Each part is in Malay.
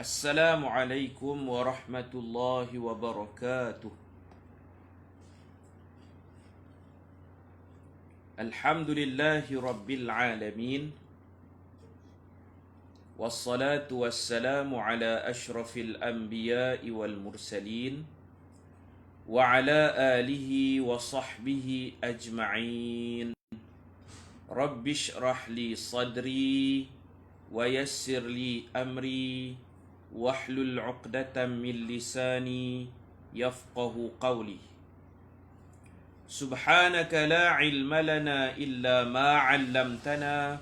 Assalamualaikum warahmatullahi wabarakatuh. Alhamdulillahi rabbil alamin. Wassalatu wassalamu ala ashrafil anbiya'i wal mursalin wa ala alihi wa sahbihi ajma'in. Rabbi shrah li sadri wa yassir li amri wahlul 'uqdatam min lisani yafqahu qawli. Subhanaka la ilma lana illa ma 'allamtana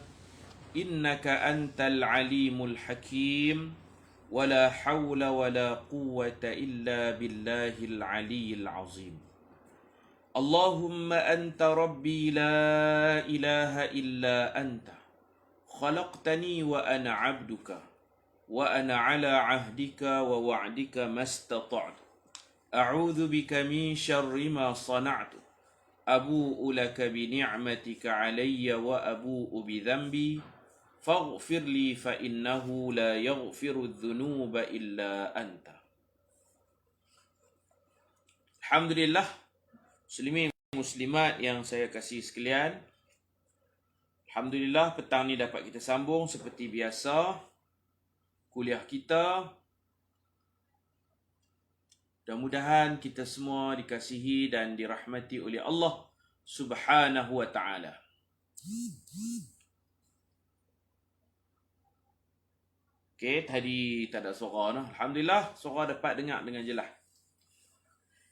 innaka antal alimul hakim wa la hawla wa la quwwata illa billahil aliyyil azim. Allahumma anta rabbi la ilaha illa anta khalaqtani wa ana 'abduka wa ana 'ala 'ahdika wa wa'dika mastata'tu a'udzu bika min syarri ma sana'tu abu'u laka bi ni'matika 'alayya wa abu'u bi dhanbi faghfir li fa innahu la yaghfiru adh-dhunuba illa anta. Alhamdulillah, muslimin muslimat yang saya kasih sekalian, alhamdulillah petang ni dapat kita sambung seperti biasa kuliah kita. Mudah-mudahan kita semua dikasihi dan dirahmati oleh Allah Subhanahu wa ta'ala. Okey, tadi tak ada suara nah. Alhamdulillah, suara dapat dengar dengan jelas.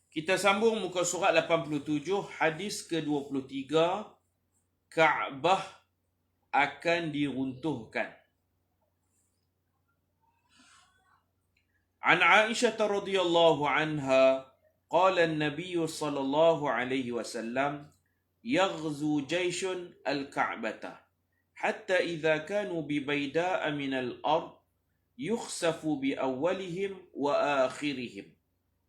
Kita sambung muka surat 87, hadis ke-23. Kaabah akan diruntuhkan. An Aisyah radhiyallahu anha qala an-nabiy sallallahu alaihi wasallam yaghzu jayshun al-Ka'bah hatta idza kanu bi bayda'a min al-ard yukhsafu bi awwalihim wa akhirihim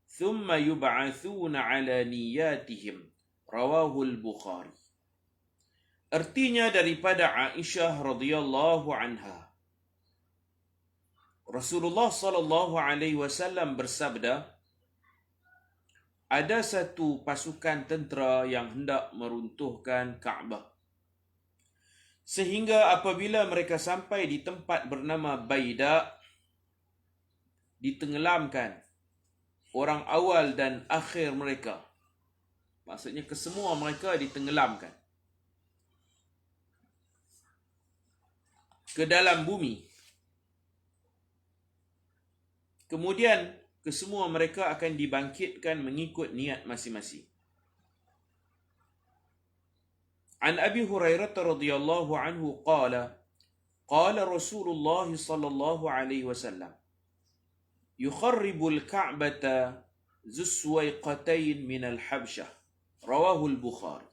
thumma yub'athuna ala niyatihim, rawahu al-Bukhari. Artinya daripada Aisyah radhiyallahu anha, Rasulullah sallallahu alaihi wasallam bersabda, ada satu pasukan tentera yang hendak meruntuhkan Kaabah. Sehingga apabila mereka sampai di tempat bernama Baida, ditenggelamkan orang awal dan akhir mereka. Maksudnya kesemua mereka ditenggelamkan ke dalam bumi. Kemudian kesemua mereka akan dibangkitkan mengikut niat masing-masing. An Abi Hurairah radhiyallahu anhu qala qala Rasulullah sallallahu alaihi wasallam yukharribul Ka'bata zuswaiqatain min al-Habsyah, rawahu al-Bukhari.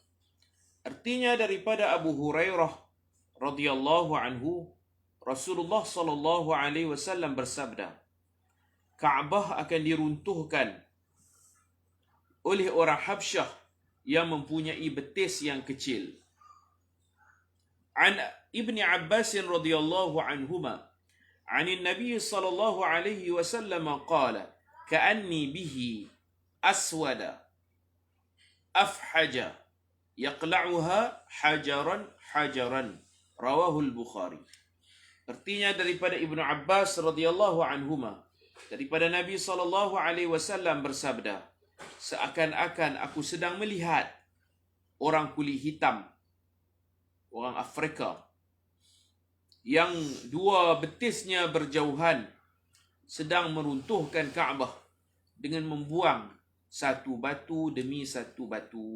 Artinya daripada Abu Hurairah radhiyallahu anhu, Rasulullah sallallahu alaihi wasallam bersabda, Kaabah akan diruntuhkan oleh orang Habsyah yang mempunyai betis yang kecil. An Ibni Abbas radhiyallahu anhuma, an Nabi sallallahu alaihi wasallam qala, ka'anni bihi aswada afhaja yaqla'uha hajaran hajaran, rawahu al-Bukhari. Artinya daripada Ibnu Abbas radhiyallahu anhuma, daripada Nabi sallallahu alaihi wasallam bersabda, seakan-akan aku sedang melihat orang kulit hitam, orang Afrika, yang dua betisnya berjauhan sedang meruntuhkan Kaabah dengan membuang satu batu demi satu batu.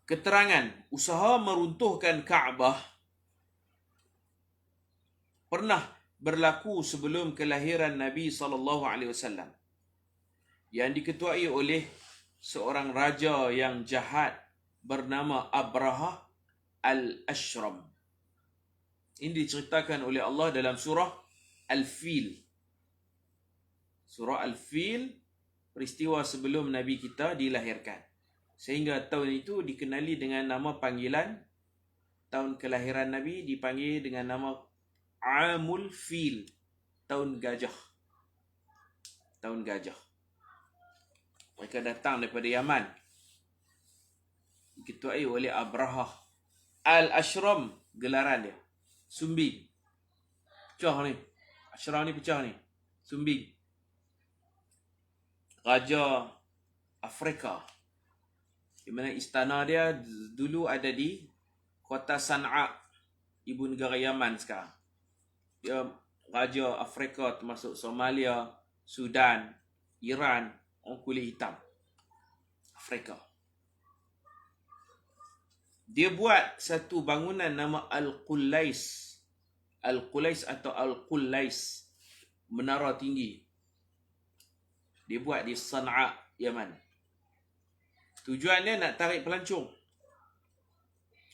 Keterangan usaha meruntuhkan Kaabah pernah berlaku sebelum kelahiran Nabi sallallahu alaihi wasallam, yang diketuai oleh seorang raja yang jahat bernama Abraha al-Ashram. Ini diceritakan oleh Allah dalam surah Al-Fil. Surah Al-Fil, peristiwa sebelum Nabi kita dilahirkan. Sehingga tahun itu dikenali dengan nama panggilan, tahun kelahiran Nabi dipanggil dengan nama Amul Fil, tahun gajah. Tahun gajah. Mereka datang daripada Yaman. Diketuai oleh Abrahah. Al-Ashram, gelaran dia. Sumbing. Pecah ni. Ashram ni pecah ni. Sumbing. Raja Afrika. Di mana istana dia dulu ada di kota Sana'a, ibu negara Yaman sekarang. Dia Raja Afrika termasuk Somalia, Sudan, Iran, orang kulit hitam. Afrika. Dia buat satu bangunan nama Al-Qullais. Al-Qullais atau Al-Qullais. Menara tinggi. Dia buat di Sana'a, Yaman. Tujuannya nak tarik pelancong.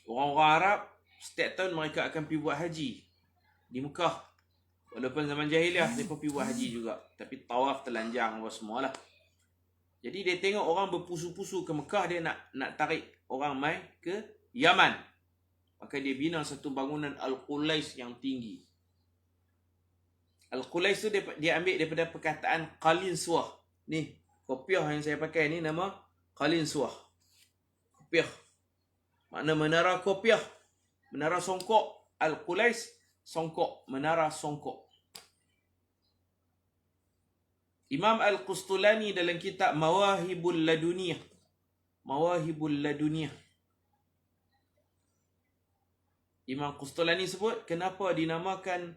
Orang-orang Arab, setiap tahun mereka akan pergi buat haji di Mekah. Walaupun zaman jahiliah, mereka pergi buat haji juga. Tapi tawaf telanjang apa semualah. Jadi dia tengok orang berpusu-pusu ke Mekah, dia nak tarik orang mai ke Yaman. Maka dia bina satu bangunan Al-Qullais yang tinggi. Al-Qullais tu dia ambil daripada perkataan Qalinswah. Ni, kopiah yang saya pakai ni nama Qalinswah. Kopiah. Makna menara kopiah. Menara songkok. Al-Qullais, songkok. Menara songkok. Imam Al-Qustulani dalam kitab Mawahibul Laduniyah. Mawahibul Laduniyah. Imam Qustulani sebut kenapa dinamakan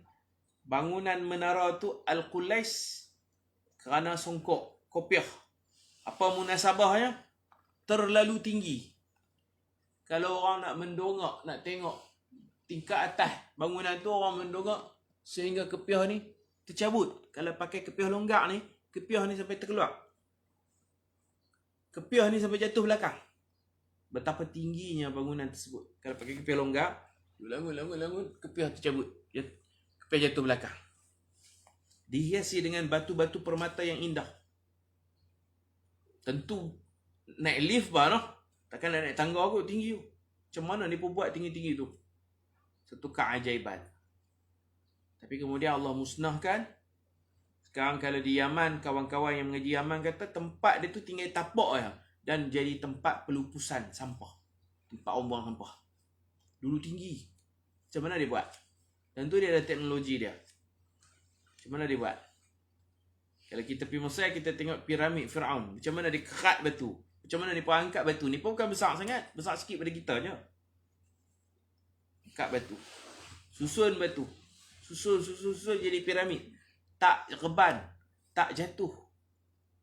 bangunan menara tu Al-Qullais? Kerana songkok, kopiah. Apa munasabahnya? Terlalu tinggi. Kalau orang nak mendongak, nak tengok tingkat atas bangunan tu, orang mendongak sehingga kepiah ni tercabut. Kalau pakai kepiah longgar ni, kepiah ni sampai terkeluar. Kepiah ni sampai jatuh belakang. Betapa tingginya bangunan tersebut. Kalau pakai kepiah longgar, langun, kepiah tercabut. Kepiah jatuh belakang. Dihiasi dengan batu-batu permata yang indah. Tentu naik lift bah, takkan nak naik tangga kot tinggi tu. Macam mana dia pun buat tinggi-tinggi tu? Satu keajaiban. Tapi kemudian Allah musnahkan. Sekarang kalau di Yaman, kawan-kawan yang mengaji Yaman kata tempat dia tu tinggal tapak je. Dan jadi tempat pelupusan sampah. Tempat orang buang sampah. Dulu tinggi. Macam mana dia buat? Tentu dia ada teknologi dia. Macam mana dia buat? Kalau kita pergi Mesir, kita tengok piramid Fir'aun. Macam mana dia kerat batu. Macam mana dia pun angkat batu. Ni pun bukan besar sangat. Besar sikit pada kita je. Angkat batu. Susun batu. Susun jadi piramid. Tak reban. Tak jatuh.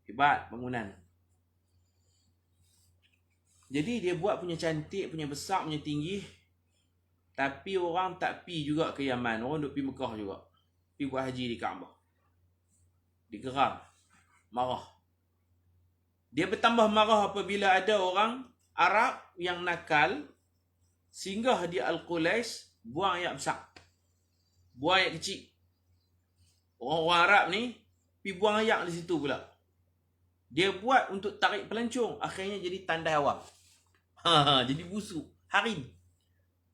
Hebat bangunan. Jadi dia buat punya cantik, punya besar, punya tinggi. Tapi orang tak pi juga ke Yaman. Orang duk pi Mekah juga. Pi buat haji di Kaabah. Digeram. Marah. Dia bertambah marah apabila ada orang Arab yang nakal singgah di Al-Qullais, buang air besar. Buang air kecil. Orang-orang Arab ni pi buang air di situ pula. Dia buat untuk tarik pelancong. Akhirnya jadi tandai awam. Jadi busuk. Harim.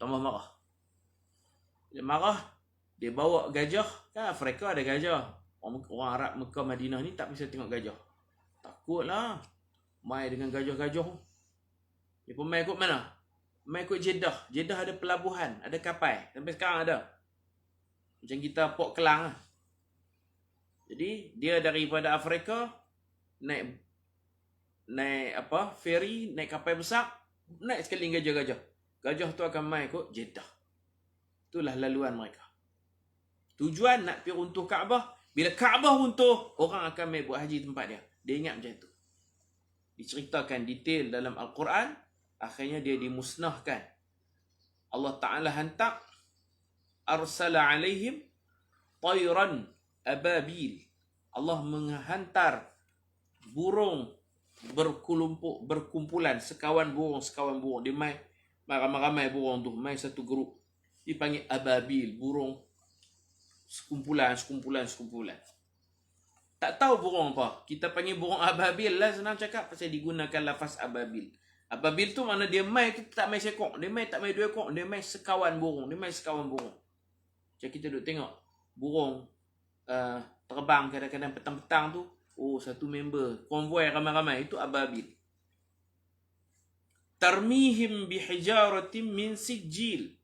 Tambah marah. Dia marah, dia bawa gajah. Kan Afrika ada gajah. Orang Arab Mekah Madinah ni tak bisa tengok gajah. Takutlah. Mai dengan gajah-gajah. Dia pun mai ikut mana? Mai ikut Jeddah. Jeddah ada pelabuhan, ada kapal. Sampai sekarang ada. Macam kita Port Kelang lah. Jadi dia daripada Afrika naik feri, naik kapal besar, naik sekali gajah-gajah. Gajah tu akan mai ikut Jeddah. Itulah laluan mereka. Tujuan nak pergi runtuh Kaabah. Bila Kaabah runtuh, orang akan mai buat haji tempat dia. Dia ingat macam tu. Diceritakan detail dalam Al-Quran. Akhirnya dia dimusnahkan. Allah Ta'ala hantar. Arsala alaihim tayran ababil. Allah menghantar burung berkumpulan. Sekawan burung. Dia mai ramai-ramai burung tu. Mai satu grup. Dipanggil ababil. Burung sekumpulan. Tak tahu burung apa. Kita panggil burung ababil lah, senang cakap. Pasal digunakan lafaz ababil. Ababil tu mana dia mai, kita tak mai sekok. Dia mai tak mai dua ekor. Dia mai sekawan burung. Macam kita duduk tengok burung terbang kadang-kadang petang-petang tu. Oh, satu member konvoi ramai-ramai, itu ababil. Tarmihim bihijaratin min sijil.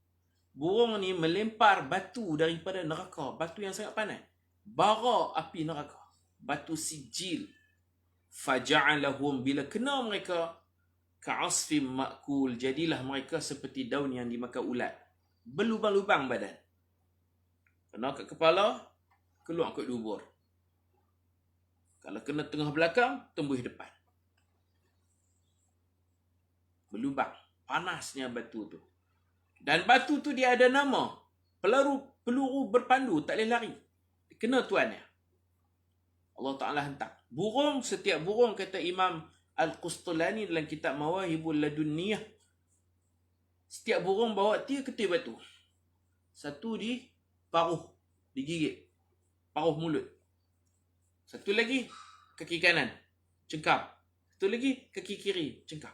Burung ni melempar batu daripada neraka, batu yang sangat panas. Bara api neraka, batu sijil. Faja'alahum, bila kena mereka, ka'asfim ma'kul, jadilah mereka seperti daun yang dimakan ulat. Berlubang-lubang badan. Kena kat kepala, keluar kat dubur. Kalau kena tengah belakang, tembus depan. Berlubang. Panasnya batu tu. Dan batu tu dia ada nama. Peluru berpandu, tak boleh lari. Kena tuannya. Allah Ta'ala hantar. Burung, setiap burung, kata Imam Al-Qustulani dalam kitab Mawahibul Ladunniyah, setiap burung bawa 3 ketir batu. Satu di paruh, digigit. Paruh mulut. Satu lagi, kaki kanan, cengkap. Satu lagi, kaki kiri, cengkap.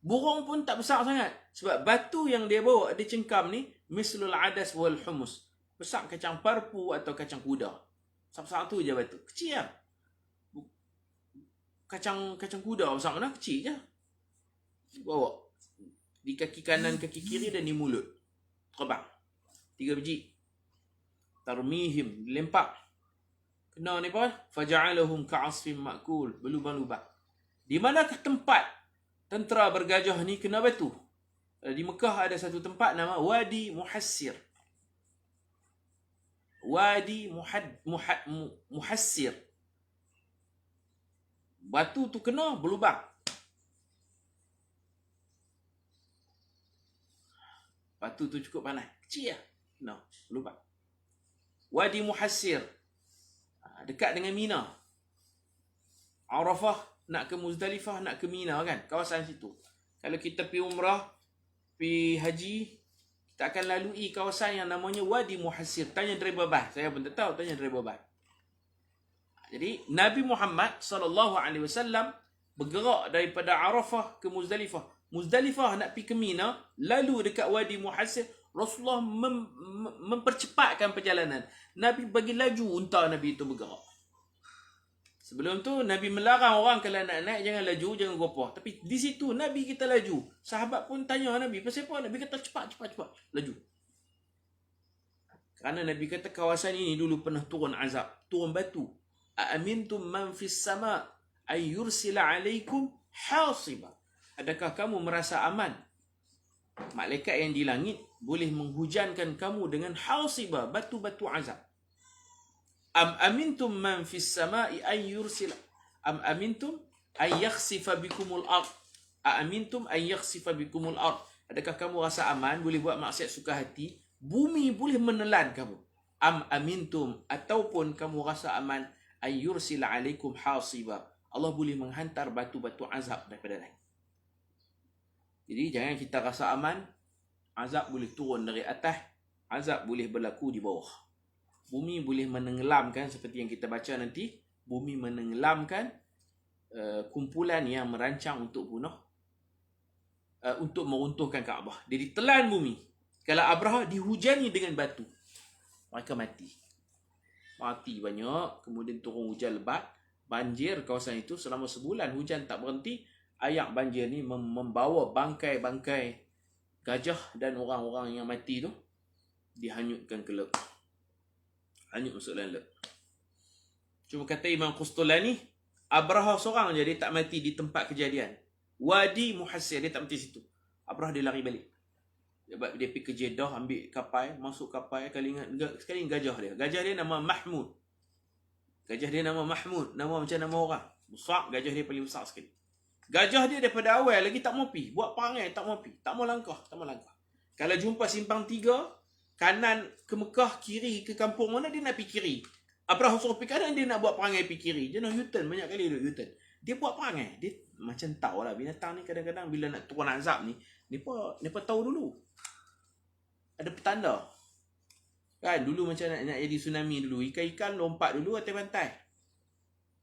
Burung pun tak besar sangat. Sebab batu yang dia bawa, dia cengkam ni, mislul adas wal humus. Besar kacang parpu atau kacang kuda. Satu-satu je batu. Kecil lah. Kacang kuda besar mana? Kecil je. Bawa. Di kaki kanan, kaki kiri dan di mulut. Terbang. 3 biji. Tarmihim, lempak. Kena ni apa? Faja'alahum ka'asfim ma'kul. Berlubang-lubang. Di manakah tempat tentera bergajah ni kena batu? Di Mekah ada satu tempat nama Wadi Muhassir. Wadi Muhassir. Batu tu kena berlubang. Batu tu cukup panas. Kecil lah. Kena berlubang. Wadi Muhassir. Dekat dengan Mina. Arafah nak ke Muzdalifah, nak ke Mina kan. Kawasan situ. Kalau kita pergi umrah, pergi haji, kita akan lalui kawasan yang namanya Wadi Muhassir. Tanya driver bas. Saya pun tak tahu, tanya driver bas. Jadi Nabi Muhammad SAW bergerak daripada Arafah ke Muzdalifah. Muzdalifah nak pergi ke Mina, lalu dekat Wadi Muhassir, Rasulullah mempercepatkan perjalanan. Nabi bagi laju unta Nabi itu bergerak. Sebelum tu Nabi melarang orang kalau nak naik jangan laju, jangan gopoh. Tapi di situ Nabi kita laju. Sahabat pun tanya Nabi, pasal apa? Nabi kata cepat, laju. Kerana Nabi kata kawasan ini dulu pernah turun azab, turun batu. Aamintum man fis sama' ay yursila alaikum hasiba. Adakah kamu merasa aman? Malaikat yang di langit boleh menghujankan kamu dengan hasiba, batu-batu azab. Am amintum man fis sama'i ay yursila. Am amintum ay yakhsifa bikumul ard. Amintum ay yakhsifa bikumul ard. Adakah kamu rasa aman, boleh buat maksiat suka hati, bumi boleh menelan kamu? Am amintum, ataupun kamu rasa aman, ay yursila alaikum hasiba. Allah boleh menghantar batu-batu azab daripada langit. Jadi jangan kita rasa aman, azab boleh turun dari atas, azab boleh berlaku di bawah. Bumi boleh menenggelamkan, seperti yang kita baca nanti, bumi menenggelamkan kumpulan yang merancang untuk bunuh, untuk meruntuhkan Kaabah. Dia ditelan bumi. Kalau Abraha dihujani dengan batu, mereka mati. Mati banyak, kemudian turun hujan lebat, banjir kawasan itu selama sebulan, hujan tak berhenti. Ayak banjir ni membawa bangkai-bangkai gajah dan orang-orang yang mati tu dihanyutkan ke laut. Hanyut masuk dalam laut. Cuma kata Imam Qustulani, Abraha seorang je dia tak mati di tempat kejadian. Wadi Muhassir, dia tak mati situ. Abraha dia lari balik. Dia pergi ke Jeddah, ambil kapal, masuk kapal, sekali gajah dia. Gajah dia nama Mahmud. Gajah dia nama Mahmud, nama macam nama orang. Besar, gajah dia paling besar sekali. Gajah dia daripada awal lagi tak mau pi, buat perangai tak mau pi, tak mau langkah. Kalau jumpa simpang 3, kanan ke Mekah, kiri ke kampung mana, dia nak pergi kiri. Abraha suruh pergi kanan, dia nak buat perangai pergi kiri. Dia nak U-turn, banyak kali dia U-turn. Dia buat perangai. Dia macam tahulah binatang ni kadang-kadang bila nak turun azab ni, nipa tahu dulu. Ada petanda. Kan dulu macam nak jadi tsunami dulu, ikan-ikan lompat dulu atas pantai.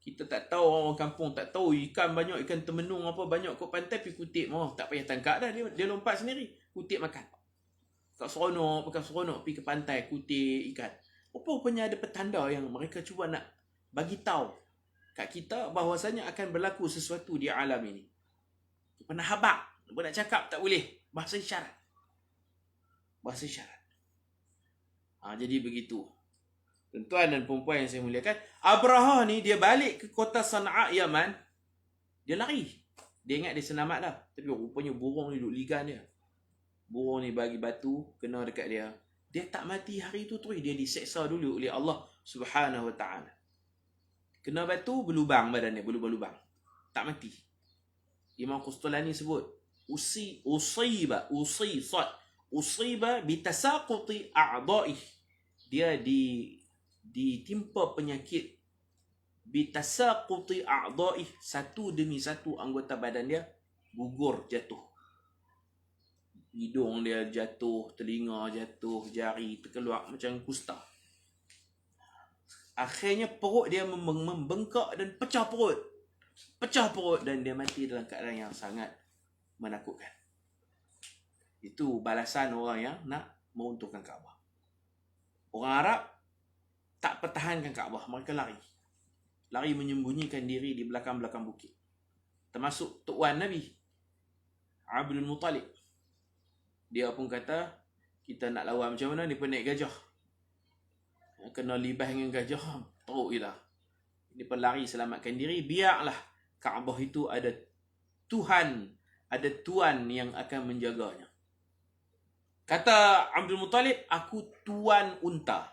Kita tak tahu, orang kampung tak tahu, ikan banyak, ikan temenung apa banyak kat pantai, pergi kutip. Oh, tak payah tangkap dah, dia lompat sendiri, kutip makan. Bukan seronok pergi ke pantai kutip ikan. Rupanya ada petanda yang mereka cuba nak bagi tahu kat kita bahawasanya akan berlaku sesuatu di alam ini. Pernah habaq, nak cakap tak boleh. Bahasa isyarat. Jadi begitu. Tuan dan perempuan yang saya muliakan, Abraha ni dia balik ke kota Sana'a, Yaman. Dia lari. Dia ingat dia selamat dah. Tapi rupanya burung ni duduk ligan dia. Burung ni bagi batu kena dekat dia. Dia tak mati hari tu terus. Dia diseksa dulu oleh Allah Subhanahu Wa Taala. Kena batu berlubang badan dia, berlubang-lubang. Tak mati. Imam Qustulani sebut usiba bitasaquti a'dha'ih. Dia ditimpa penyakit bitasaquti a'dha'ih, satu demi satu anggota badan dia gugur, jatuh. Hidung dia jatuh, telinga jatuh, jari terkeluar macam kusta. Akhirnya perut dia membengkak dan pecah perut dan dia mati dalam keadaan yang sangat menakutkan. Itu balasan orang yang nak meruntuhkan Kaabah. Orang Arab tak pertahankan Kaabah, mereka lari menyembunyikan diri di belakang-belakang bukit. Termasuk Tok Wan Nabi, Abdul Muttalib. Dia pun kata, kita nak lawan macam mana ni pun naik gajah. Kena libas dengan gajah, teruk je lah. Dia pun lari selamatkan diri. Biarlah Kaabah itu ada Tuhan, ada Tuan yang akan menjaganya. Kata Abdul Muttalib, aku tuan unta.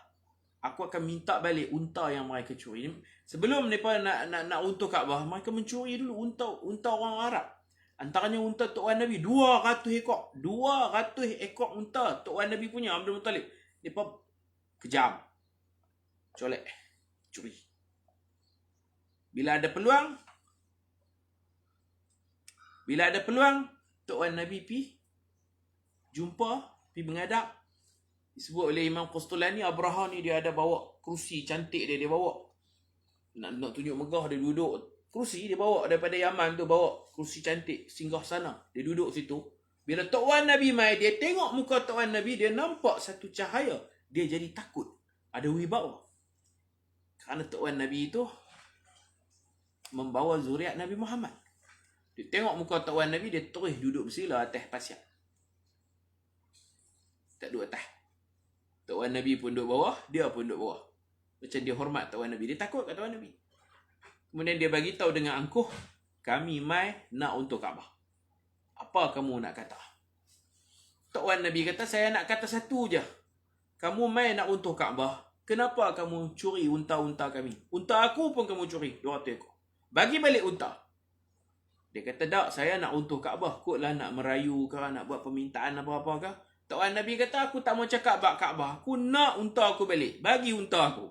Aku akan minta balik unta yang mereka curi. Sebelum mereka nak unta Kaabah, mereka mencuri dulu unta orang Arab. Antaranya unta Tok Wan Nabi 200 ekor. 200 ekor unta Tok Wan Nabi punya, Abdul Muttalib. Mereka kejam. Colek. Curi. Bila ada peluang, Tok Wan Nabi pergi menghadap. Disebut oleh Imam Qustulani, Abraha ni dia ada bawa kerusi cantik dia bawa. Nak tunjuk megah, dia duduk. Kerusi dia bawa daripada Yaman tu, bawa kerusi cantik, singgah sana. Dia duduk situ. Bila Tok Wan Nabi mai, dia tengok muka Tok Wan Nabi, dia nampak satu cahaya. Dia jadi takut. Ada wibawa. Kerana Tok Wan Nabi itu membawa zuriat Nabi Muhammad. Dia tengok muka Tok Wan Nabi, dia terus duduk bersila atas pasir. Tak duduk atas. Tok Wan Nabi pun duduk bawah, dia pun duduk bawah. Macam dia hormat Tok Wan Nabi. Dia takut kat Tok Wan Nabi. Kemudian dia bagi tahu dengan angkuh, kami mai nak untuk Kaabah. Apa kamu nak kata? Tok Wan Nabi kata, saya nak kata satu je. Kamu mai nak untuk Kaabah. Kenapa kamu curi unta-unta kami? Unta aku pun kamu curi, 200 ekor. Bagi balik unta. Dia kata, tak, saya nak untuk Kaabah. Kotlah nak merayu ke, nak buat permintaan apa-apa ke. Tok Wan Nabi kata, aku tak mau cakap bab Kaabah. Aku nak unta aku balik. Bagi unta aku.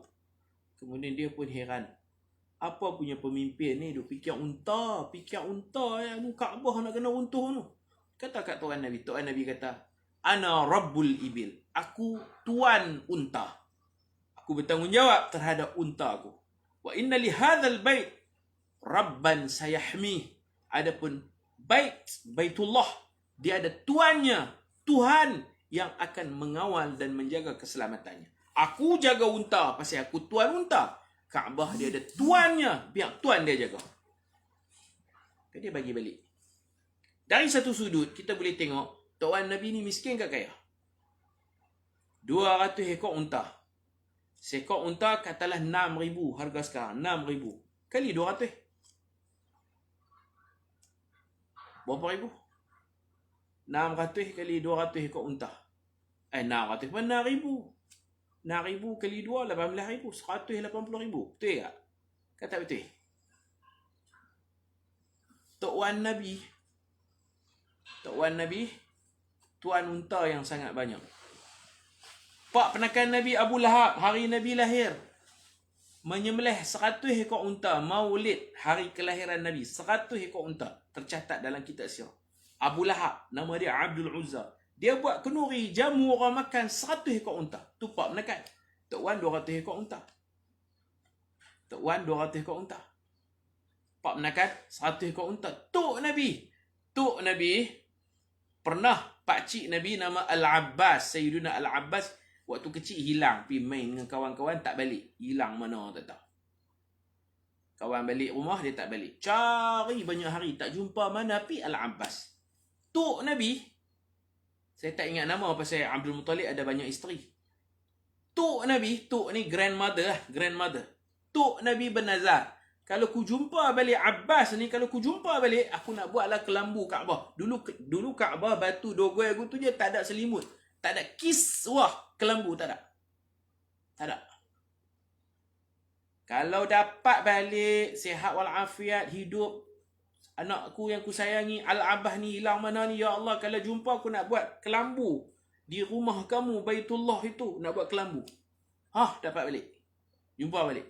Kemudian dia pun heran. Apa punya pemimpin ni, dia fikir unta ya, ni Kaabah nak kena runtuh tu. Kata kat Tok Wan Nabi kata, ana rabbul ibil. Aku tuan unta. Aku bertanggungjawab terhadap unta aku. Wa inna li hadzal bait rabban sayahmi. Adapun Baitullah, dia ada tuannya, Tuhan yang akan mengawal dan menjaga keselamatannya. Aku jaga unta pasal aku tuan unta. Kaabah dia ada tuannya, biar tuan dia jaga. Dia bagi balik. Dari satu sudut kita boleh tengok Tok Wan Nabi ni miskin ke kaya? 200 ekor unta. Seekor unta katalah 6,000 harga sekarang, 6,000 kali 200. Berapa ribu? 600 kali 200 ekor unta. 600 pun 6,000. 6,000 kali 2, 18,000. 180,000. Betul tak? Kata betul. Tok Wan Nabi, tuan unta yang sangat banyak. Pak penakan Nabi Abu Lahab, hari Nabi lahir, menyembelih 100 ekor unta. Maulid, hari kelahiran Nabi, 100 ekor unta. Tercatat dalam kitab sirah. Abu Lahab, nama dia Abdul Uzza. Dia buat kenduri, jamu orang makan 100 ekor unta. Tu Pak menekan. Tok Wan 200 ekor unta. Tok Wan 200 ekor unta. Pak menekan 100 ekor unta. Tok Nabi pernah pakcik Nabi nama Al-Abbas. Sayyiduna Al-Abbas waktu kecil hilang. Pergi main dengan kawan-kawan, tak balik. Hilang mana tak tahu. Kawan balik rumah, dia tak balik. Cari banyak hari, tak jumpa mana pi Al-Abbas. Tok Nabi, saya tak ingat nama pasal Abdul Muttalib ada banyak isteri. Tok Nabi, tok ni grandmother lah, grandmother. Tok Nabi bernazar, kalau ku jumpa balik Abbas ni, kalau ku jumpa balik, aku nak buatlah kelambu Kaabah. Dulu Kaabah batu dogoi aku tu je, tak ada selimut. Tak ada kiswah kelambu, tak ada. Tak ada. Kalau dapat balik, sihat walafiat, hidup, anakku yang ku sayangi, Al-Abbas ni hilang mana ni, ya Allah, kalau jumpa aku nak buat kelambu di rumah kamu, Baitullah itu, nak buat kelambu. Dapat balik. Jumpa balik.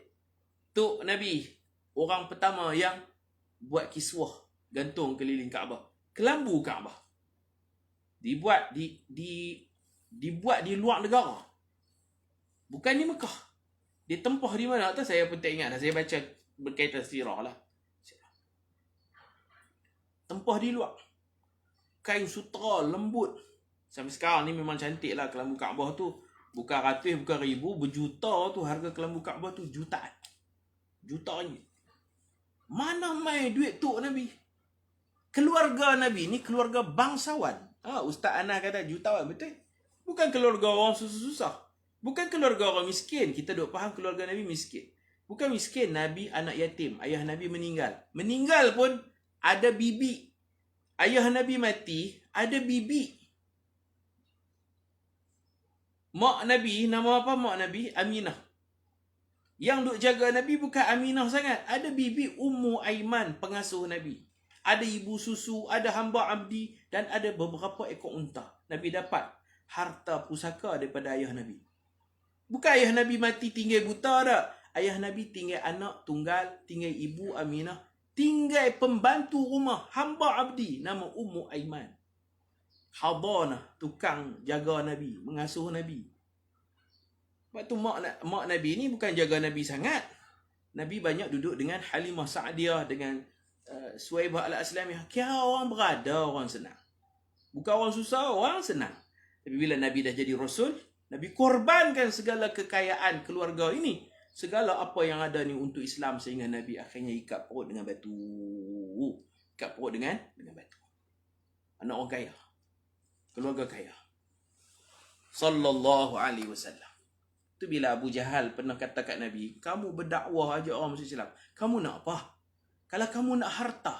Tok Nabi, orang pertama yang buat kiswah, gantung keliling Kaabah. Kelambu Kaabah. Dibuat di luar negara. Bukan di Mekah. Dia tempah di mana tu saya pun tak ingat dah. Saya baca berkaitan sirah lah. Tempah di luar. Kain sutra lembut. Sampai sekarang ni memang cantik lah kelambu Kaabah tu. Bukan ratus, bukan ribu, berjuta tu harga kelambu Kaabah tu, jutaan. Jutaan. Mana main duit Tok Nabi? Keluarga Nabi ni keluarga bangsawan. Ustaz Ana kata jutawan, betul? Bukan keluarga orang susah-susah. Bukan keluarga orang miskin. Kita duk faham keluarga Nabi miskin. Bukan miskin. Nabi anak yatim. Ayah Nabi meninggal. Meninggal pun ada bibi. Ayah Nabi mati, ada bibi. Mak Nabi, nama apa mak Nabi? Aminah. Yang duk jaga Nabi bukan Aminah sangat. Ada bibi Ummu Aiman, pengasuh Nabi. Ada ibu susu, ada hamba abdi, dan ada beberapa ekor unta. Nabi dapat harta pusaka daripada ayah Nabi. Bukan ayah Nabi mati tinggal buta tak. Ayah Nabi tinggal anak tunggal, tinggal ibu Aminah, tinggal pembantu rumah, hamba abdi, nama Ummu Aiman. Hadanah, tukang jaga Nabi, mengasuh Nabi. Sebab tu mak Nabi ni bukan jaga Nabi sangat. Nabi banyak duduk dengan Halimah Sa'diyah, dengan Suwaibah Al-Aslamiyah. Kira orang berada, orang senang. Bukan orang susah, orang senang. Tapi bila Nabi dah jadi Rasul, Nabi korbankan segala kekayaan keluarga ini. Segala apa yang ada ni untuk Islam, sehingga Nabi akhirnya ikat perut dengan batu. Ikat perut dengan batu. Anak orang kaya. Keluarga kaya. Sallallahu alaihi wasallam. Tu bila Abu Jahal pernah kata kat Nabi, kamu berdakwah aja orang masuk Islam. Kamu nak apa? Kalau kamu nak harta,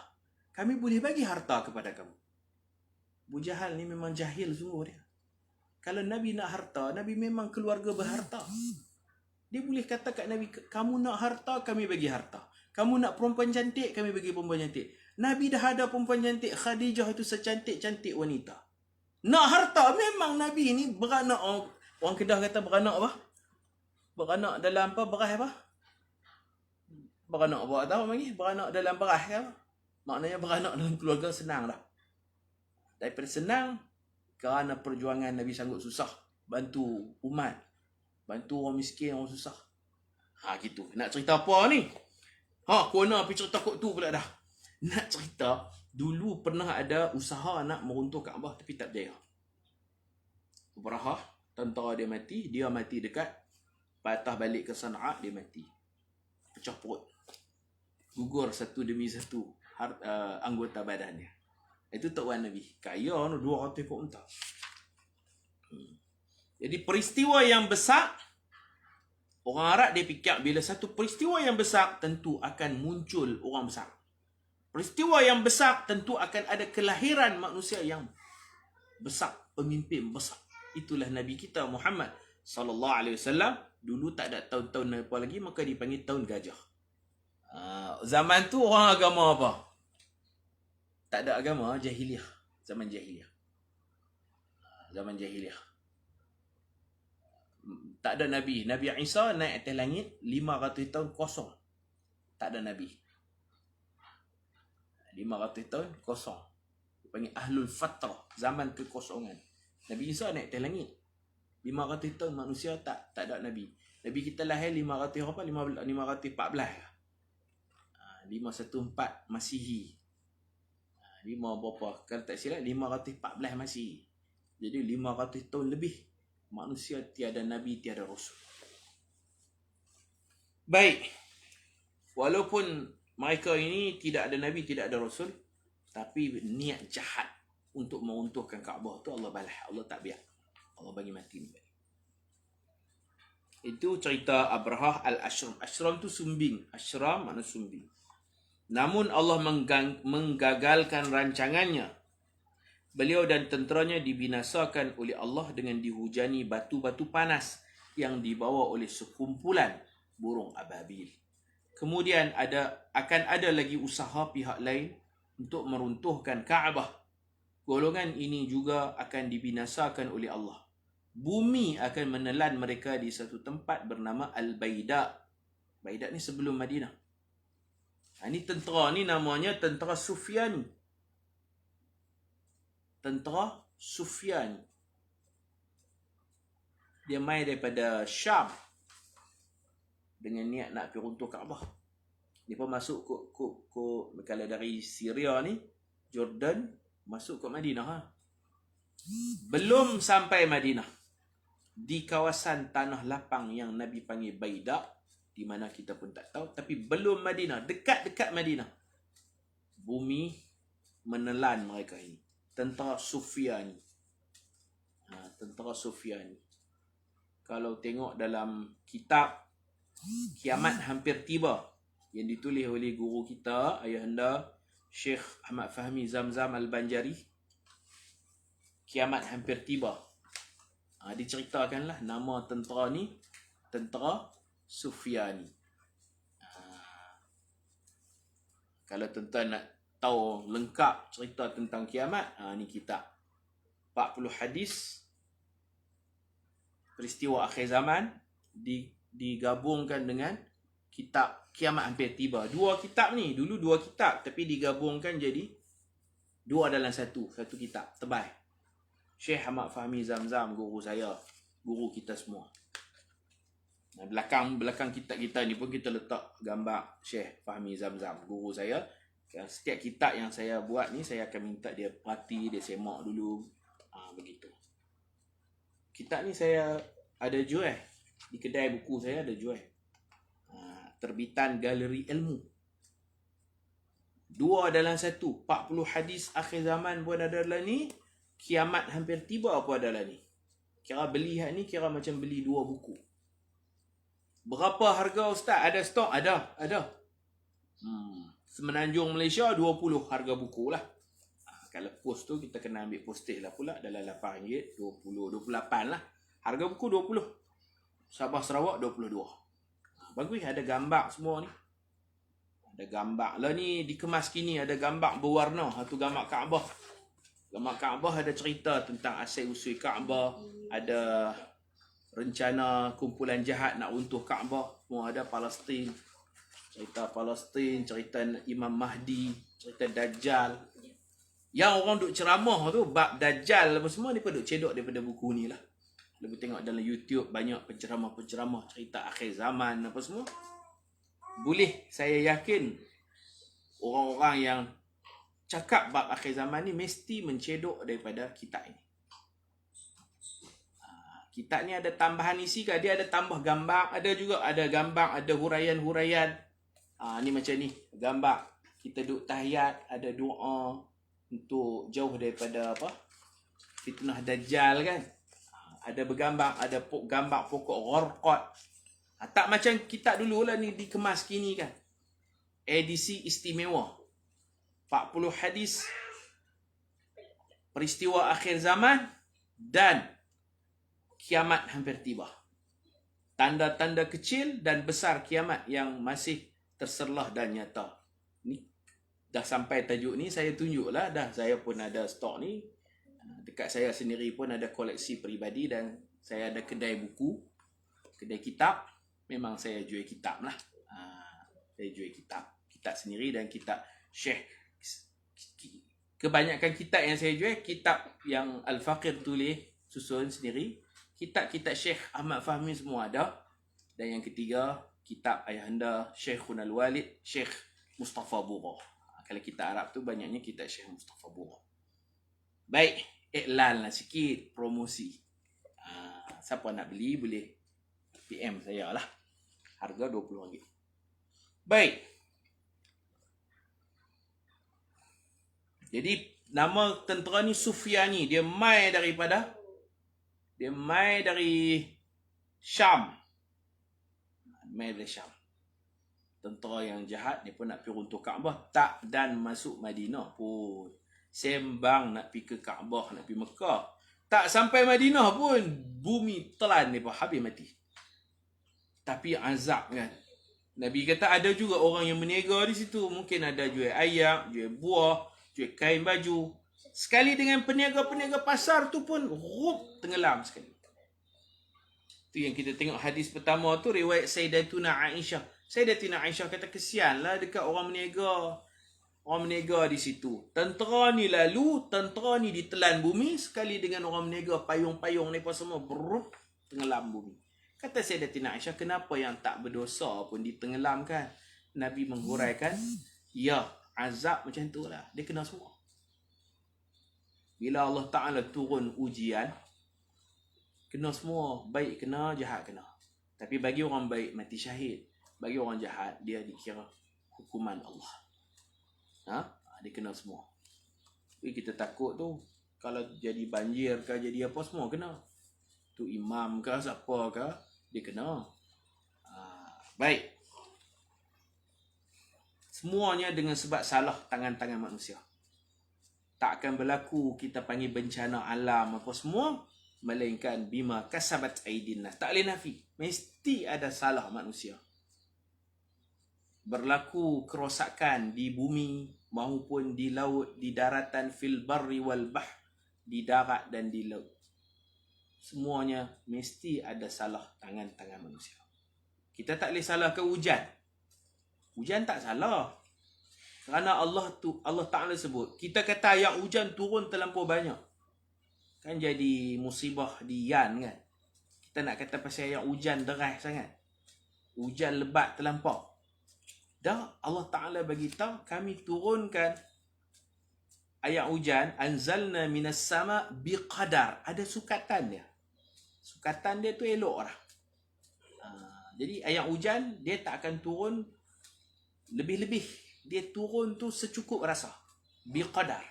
kami boleh bagi harta kepada kamu. Abu Jahal ni memang jahil sungguh dia. Kalau Nabi nak harta, Nabi memang keluarga berharta. Dia boleh kata kat Nabi, kamu nak harta, kami bagi harta. Kamu nak perempuan cantik, kami bagi perempuan cantik. Nabi dah ada perempuan cantik. Khadijah itu secantik-cantik wanita. Nak harta, memang Nabi ni beranak. Orang Kedah kata beranak apa? Beranak dalam apa? Beras apa? Beranak apa? Tahu lagi? Beranak dalam beras ke apa? Maknanya beranak dalam keluarga senang dah. Daripada senang, kerana perjuangan Nabi sanggup susah. Bantu umat. Bantu orang miskin, orang susah. Gitu. Nak cerita apa ni? Kona pergi cerita kot tu pula dah. Nak cerita, dulu pernah ada usaha nak meruntuh Kaabah tapi tak berjaya. Abrahah, tentera dia mati dekat patah balik ke Sana'a, dia mati. Pecah perut. Gugur satu demi satu anggota badannya. Itu Tuan Nabi. Kaya 200 ekor unta. Jadi peristiwa yang besar, orang Arab dia fikir bila satu peristiwa yang besar tentu akan muncul orang besar. Peristiwa yang besar tentu akan ada kelahiran manusia yang besar, pemimpin besar. Itulah Nabi kita Muhammad sallallahu alaihi wasallam. Dulu tak ada tahun-tahun apa lagi, maka dipanggil tahun gajah. Zaman tu orang agama apa? Tak ada agama, jahiliah. Zaman jahiliah. Zaman jahiliah. Tak ada Nabi. Nabi Isa naik atas langit 500 tahun kosong. Tak ada Nabi. 500 tahun kosong. Dipanggil Ahlul Fatrah. Zaman kekosongan. Nabi Isa naik atas langit. 500 tahun manusia tak ada Nabi. Nabi kita lahir 500 apa? 514. 514 Masihi. 5 berapa? Kalau tak silap 514 Masihi. Jadi 500 tahun lebih manusia tiada nabi, tiada rasul. Baik, walaupun mereka ini tidak ada nabi, tidak ada rasul, tapi niat jahat untuk meruntuhkan Kaabah tu Allah balas, Allah tak biar. Allah bagi mati. Itu cerita Abrahah al-Ashram. Ashram tu sumbing. Ashram makna sumbing. Namun Allah menggagalkan rancangannya. Beliau dan tenteranya dibinasakan oleh Allah dengan dihujani batu-batu panas yang dibawa oleh sekumpulan burung ababil. Kemudian akan ada lagi usaha pihak lain untuk meruntuhkan Kaabah. Golongan ini juga akan dibinasakan oleh Allah. Bumi akan menelan mereka di satu tempat bernama Al-Baida. Baida ni sebelum Madinah. Ini tentera ni namanya tentera Sufyan. Tentera Sufyan. Dia mai daripada Syam dengan niat nak pergi runtuh Kaabah. Dia pun masuk kalau dari Syria ni, Jordan, masuk ke Madinah. Belum sampai Madinah, di kawasan tanah lapang yang Nabi panggil Baida, di mana kita pun tak tahu, tapi belum Madinah, dekat-dekat Madinah, bumi menelan mereka ini. Tentera Sufyan. Tentera Sufyan. Kalau tengok dalam kitab Kiamat Hampir Tiba yang ditulis oleh guru kita, ayahanda Syekh Ahmad Fahmi Zamzam Al-Banjari, Kiamat Hampir Tiba, diceritakanlah nama tentera ni Tentera Sufyan. Kalau tuan-tuan nak tahu lengkap cerita tentang kiamat, ni kitab 40 hadis peristiwa akhir zaman digabungkan dengan kitab Kiamat Hampir Tiba. Dua kitab ni, dulu dua kitab, tapi digabungkan jadi dua dalam satu kitab tebal. Syekh Ahmad Fahmi Zamzam, guru saya, guru kita semua. Belakang kitab kita ni pun kita letak gambar Syekh Fahmi Zamzam, guru saya. Setiap kitab yang saya buat ni, saya akan minta dia perhati, dia semak dulu. Begitu. Kitab ni saya ada jual. Di kedai buku saya ada jual. Terbitan Galeri Ilmu. Dua dalam satu. 40 hadis akhir zaman pun ada dalam ni. Kiamat Hampir Tiba pun ada dalam ni. Kira beli hak ni, kira macam beli dua buku. Berapa harga ustaz? Ada stok? Ada. Semenanjung Malaysia 20 harga buku lah. Kalau pos tu kita kena ambil postage lah pula, dalam RM8, 20, 28 lah. Harga buku 20. Sabah Sarawak 22. Bagus, ada gambar semua ni. Ada gambar lah ni, dikemas kini ada gambar berwarna. Itu gambar Kaabah. Gambar Kaabah ada cerita tentang asal usul Kaabah, ada rencana kumpulan jahat nak runtuh Kaabah, semua ada. Palestin, cerita Palestin, cerita Imam Mahdi, cerita Dajjal. Yang orang duk ceramah tu bab Dajjal apa semua, dia duk cedok daripada buku ni lah. Lebih tengok dalam YouTube banyak penceramah-penceramah cerita akhir zaman apa semua. Boleh saya yakin orang-orang yang cakap bab akhir zaman ni mesti mencedok daripada kitab ini. Kitab ni ada tambahan isi ke? Dia ada tambah gambar, ada juga ada gambar, ada huraian-huraian. Ni macam ni, gambar. Kita duduk tahiyat, ada doa untuk jauh daripada fitnah Dajjal kan. Ada bergambar, ada gambar pokok Gharqad. Tak macam kitab dulu lah ni dikemas kini kan. Edisi istimewa. 40 hadis peristiwa akhir zaman dan kiamat hampir tiba. Tanda-tanda kecil dan besar kiamat yang masih terserlah dan nyata. Ni dah sampai tajuk ni, saya tunjuklah dah. Saya pun ada stok ni. Dekat saya sendiri pun ada koleksi peribadi dan saya ada kedai buku, kedai kitab. Memang saya jual kitab lah. Saya jual kitab sendiri dan kitab Syekh. Kebanyakan kitab yang saya jual, kitab yang Al-Faqir tulis, susun sendiri. Kitab-kitab Syekh Ahmad Fahmi semua ada. Dan yang ketiga, kitab ayahanda Syekhun Al-Walid, Syekh Mustafa Bura. Kalau kitab Arab tu banyaknya kitab Syekh Mustafa Bura. Baik, iklan lah sikit, promosi. Siapa nak beli boleh PM saya lah. Harga RM20. Baik. Jadi nama tentera ni Sufyani. Dia mai dari Syam. Mai dari Syam. Tentera yang jahat, dia pun nak pergi runtuh Kaabah. Tak dan masuk Madinah pun. Sembang nak pergi ke Kaabah, nak pergi Mekah. Tak sampai Madinah pun, bumi telan dia pun, habis mati. Tapi azab kan. Nabi kata ada juga orang yang berniaga di situ. Mungkin ada jual ayam, jual buah, jual kain baju. Sekali dengan peniaga-peniaga pasar tu pun, tenggelam sekali. Tu yang kita tengok hadis pertama tu, riwayat Sayyidatuna Aisyah. Sayyidatuna Aisyah kata, kesianlah dekat orang berniaga. Orang berniaga di situ. Tentera ni ditelan bumi. Sekali dengan orang berniaga, payung-payung ni pun semua tenggelam bumi. Kata Sayyidatina Aisyah, kenapa yang tak berdosa pun ditenggelamkan? Nabi menghuraikan, ya, azab macam tu lah. Dia kena semua. Bila Allah Ta'ala turun ujian, kena semua. Baik kena, jahat kena. Tapi bagi orang baik, mati syahid. Bagi orang jahat, dia dikira hukuman Allah. Dia kena semua. Jadi kita takut tu, kalau jadi banjir ke, jadi apa, semua kena. Tu imam ke, siapa ke, dia kena. Baik. Semuanya dengan sebab salah tangan-tangan manusia. Tak akan berlaku kita panggil bencana alam apa semua, melainkan bima kasabat aidin nas. Tak boleh nafi. Mesti ada salah manusia. Berlaku kerosakan di bumi maupun di laut, di daratan, fil barri wal bahr, di darat dan di laut. Semuanya mesti ada salah tangan-tangan manusia. Kita tak boleh salahkan hujan. Hujan tak salah. Kerana Allah Ta'ala sebut, kita kata ayat hujan turun terlampau banyak. Kan jadi musibah di Yan kan. Kita nak kata pasal ayat hujan deras sangat. Hujan lebat terlampau. Dah Allah Ta'ala bagi tahu, kami turunkan ayat hujan, anzalna minas sama biqadar. Ada sukatan dia. Sukatan dia tu elok lah. Jadi ayat hujan dia tak akan turun lebih-lebih. Dia turun tu secukup rasa. Biqadar.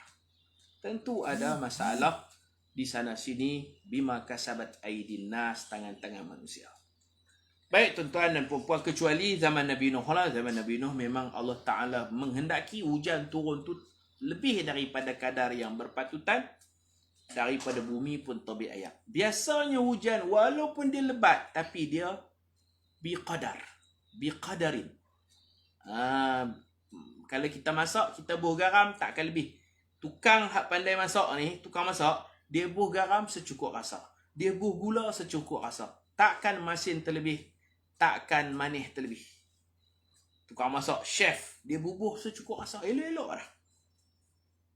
Tentu ada masalah di sana sini, bima kasabat aidin nas, tangan-tangan manusia. Baik tuan-tuan dan puan-puan, kecuali zaman Nabi Nuh lah. Zaman Nabi Nuh memang Allah Ta'ala menghendaki hujan turun tu lebih daripada kadar yang berpatutan. Daripada bumi pun terbit air. Biasanya hujan walaupun dia lebat, tapi dia biqadarin. Kalau kita masak, kita buh garam takkan lebih. Tukang hak pandai masak ni, tukang masak, dia buh garam secukup rasa. Dia buh gula secukup rasa. Takkan masin terlebih. Takkan manis terlebih. Tukang masak, chef, dia bubuh secukup rasa. Elok-elok lah.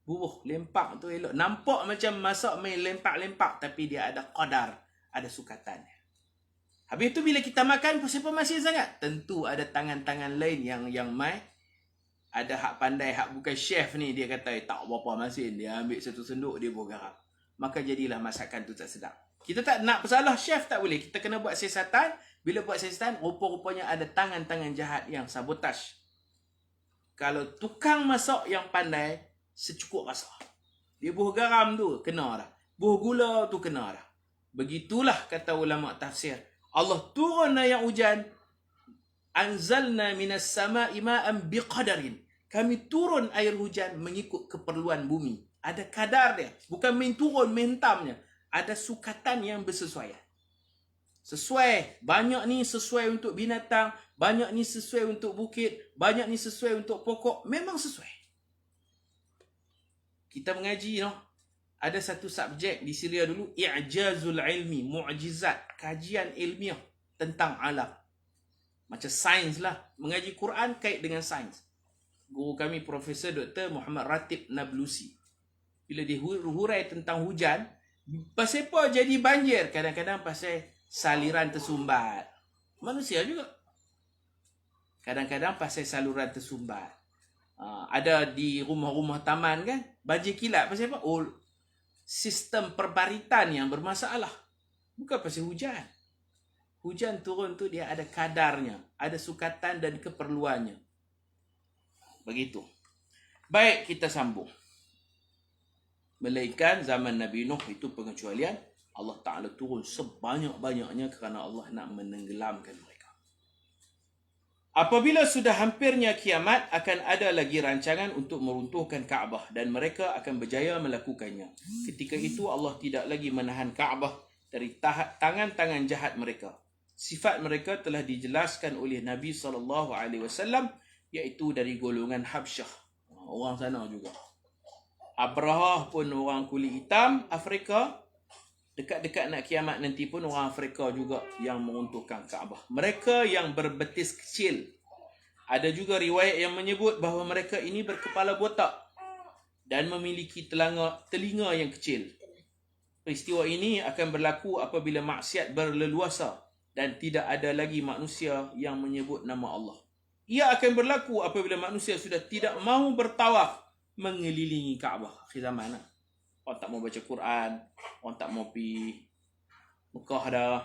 Bubuh, lempak tu elok. Nampak macam masak main lempak-lempak, tapi dia ada qadar, ada sukatan. Habis tu bila kita makan, siapa masin sangat? Tentu ada tangan-tangan lain yang mai. Ada hak pandai, hak bukan chef ni, dia kata tak berapa masin. Dia ambil satu senduk, dia buah garam. Maka jadilah masakan tu tak sedap. Kita tak nak bersalah chef, tak boleh. Kita kena buat siasatan. Bila buat siasatan, rupa-rupanya ada tangan-tangan jahat yang sabotaj. Kalau tukang masak yang pandai, secukup rasa. Dia buah garam tu, kena dah. Buah gula tu, kena dah. Begitulah kata ulama tafsir. Allah turun ayat hujan. Anzalna minas sama'i ma'an biqadarin. Kami turun air hujan mengikut keperluan bumi. Ada kadar dia. Bukan main turun, main hentamnya. Ada sukatan yang bersesuaian. Sesuai. Banyak ni sesuai untuk binatang. Banyak ni sesuai untuk bukit. Banyak ni sesuai untuk pokok. Memang sesuai. Kita mengaji, no? Ada satu subjek di Syria dulu. I'jazul ilmi. Mu'jizat. Kajian ilmiah tentang alam. Macam sains lah. Mengaji Quran kait dengan sains. Guru kami Profesor Dr. Muhammad Ratib Nablusi. Bila dia hurai tentang hujan. Pasal apa jadi banjir? Kadang-kadang pasal saliran tersumbat. Manusia juga. Kadang-kadang pasal saluran tersumbat. Ada di rumah-rumah taman kan. Banjir kilat pasal apa? Oh, sistem perbaritan yang bermasalah. Bukan pasal hujan. Hujan turun tu dia ada kadarnya, ada sukatan dan keperluannya. Begitu. Baik, kita sambung. Melainkan zaman Nabi Nuh itu pengecualian. Allah Ta'ala turun sebanyak-banyaknya kerana Allah nak menenggelamkan mereka. Apabila sudah hampirnya kiamat, akan ada lagi rancangan untuk meruntuhkan Kaabah dan mereka akan berjaya melakukannya. Ketika itu Allah tidak lagi menahan Kaabah dari tangan-tangan jahat mereka. Sifat mereka telah dijelaskan oleh Nabi SAW, iaitu dari golongan Habsyah. Orang sana juga. Abrahah pun orang kulit hitam, Afrika. Dekat-dekat nak kiamat nanti pun orang Afrika juga yang meruntuhkan Kaabah. Mereka yang berbetis kecil. Ada juga riwayat yang menyebut bahawa mereka ini berkepala botak dan memiliki telinga yang kecil. Peristiwa ini akan berlaku apabila maksiat berleluasa dan tidak ada lagi manusia yang menyebut nama Allah. Ia akan berlaku apabila manusia sudah tidak mahu bertawaf mengelilingi Kaabah. Akhir zaman lah. Orang tak mau baca Quran, orang tak mau pergi Mekah dah.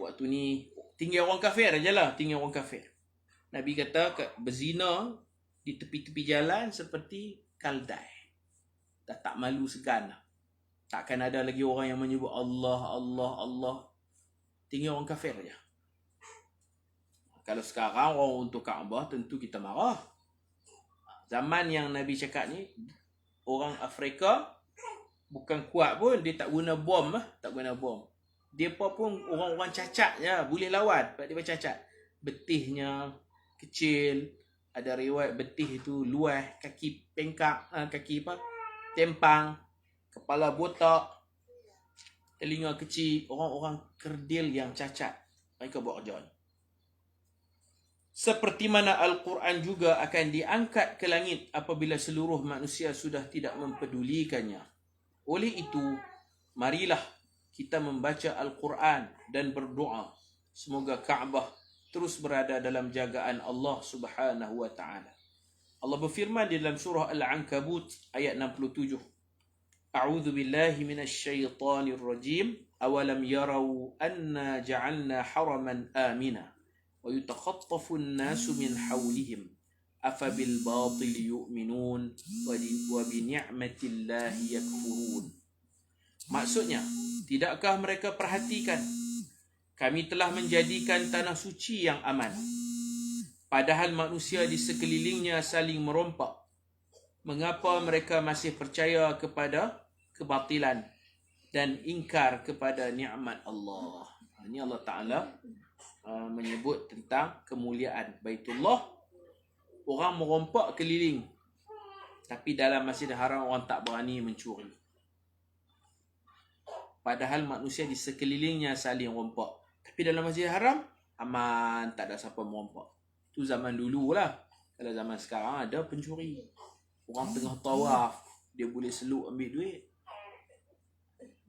Waktu ni tinggal orang kafir aja lah, tinggal orang kafir. Nabi kata berzina di tepi-tepi jalan seperti kaldai. Dah tak malu segan lah. Takkan ada lagi orang yang menyebut Allah, Allah, Allah. Tinggal orang kafir aja. Kalau sekarang orang untuk Kaabah, tentu kita marah. Zaman yang Nabi cakap ni, orang Afrika bukan kuat pun, dia tak guna bom lah, tak guna bom. Dia pun orang-orang cacat je, boleh lawan, sebab dia cacat. Betihnya kecil, ada riwayat betih itu luas, kaki pengkak, kaki apa? Tempang, kepala botak, telinga kecil, orang-orang kerdil yang cacat. Mereka buat kerja ni. Seperti mana Al-Quran juga akan diangkat ke langit apabila seluruh manusia sudah tidak mempedulikannya. Oleh itu, marilah kita membaca Al-Quran dan berdoa. Semoga Kaabah terus berada dalam jagaan Allah Subhanahu wa ta'ala. Allah berfirman di dalam surah Al-Ankabut ayat 67. A'udzu billahi minasy syaithanir rajim. Awalam yarau anna ja'alna haraman amina wa yatakhaffafu an-nasu min hawlihim afabil batil yu'minun wa bi ni'matillahi yakfurun. Maksudnya, tidakkah mereka perhatikan kami telah menjadikan tanah suci yang aman, padahal manusia di sekelilingnya saling merompak. Mengapa mereka masih percaya kepada kebatilan dan ingkar kepada nikmat Allah? Ini Allah Ta'ala menyebut tentang kemuliaan Baitullah. Orang merompak keliling, tapi dalam Masjidil Haram orang tak berani mencuri. Padahal manusia di sekelilingnya saling rompak. Tapi dalam Masjidil Haram aman, tak ada siapa merompak. Itu zaman dulu lah. Kalau zaman sekarang ada pencuri. Orang tengah tawaf, dia boleh seluk ambil duit.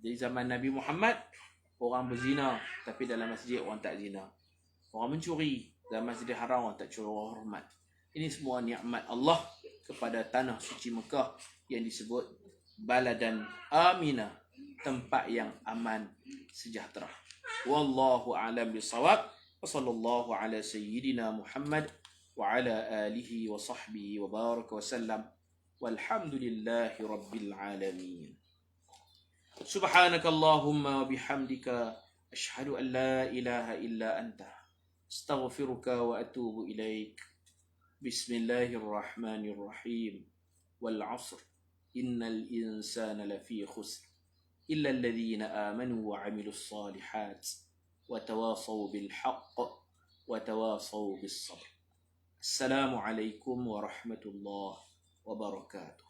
Jadi zaman Nabi Muhammad, orang berzina, tapi dalam masjid orang tak zina. Orang mencuri, dalam Masjidil Haram orang tak curi, orang hormat. Ini semua nikmat Allah kepada tanah suci Mekah yang disebut Baladan Aminah, tempat yang aman sejahtera. Wallahu a'lam bisawab. Wa sallallahu ala sayyidina Muhammad wa ala alihi wa sahbihi wa baraka wa sallam. Walhamdulillahi rabbil alamin. Subhanakallahumma wa bihamdika ashhadu an la ilaha illa anta astaghfiruka wa atubu ilaik. Bismillahirrahmanirrahim. Wal 'asr. Innal insana lafi khusr illa alladhina amanu wa 'amilus salihat wa tawasaw bil haqq wa tawasaw bis sabr. Assalamu alaikum warahmatullahi wabarakatuh.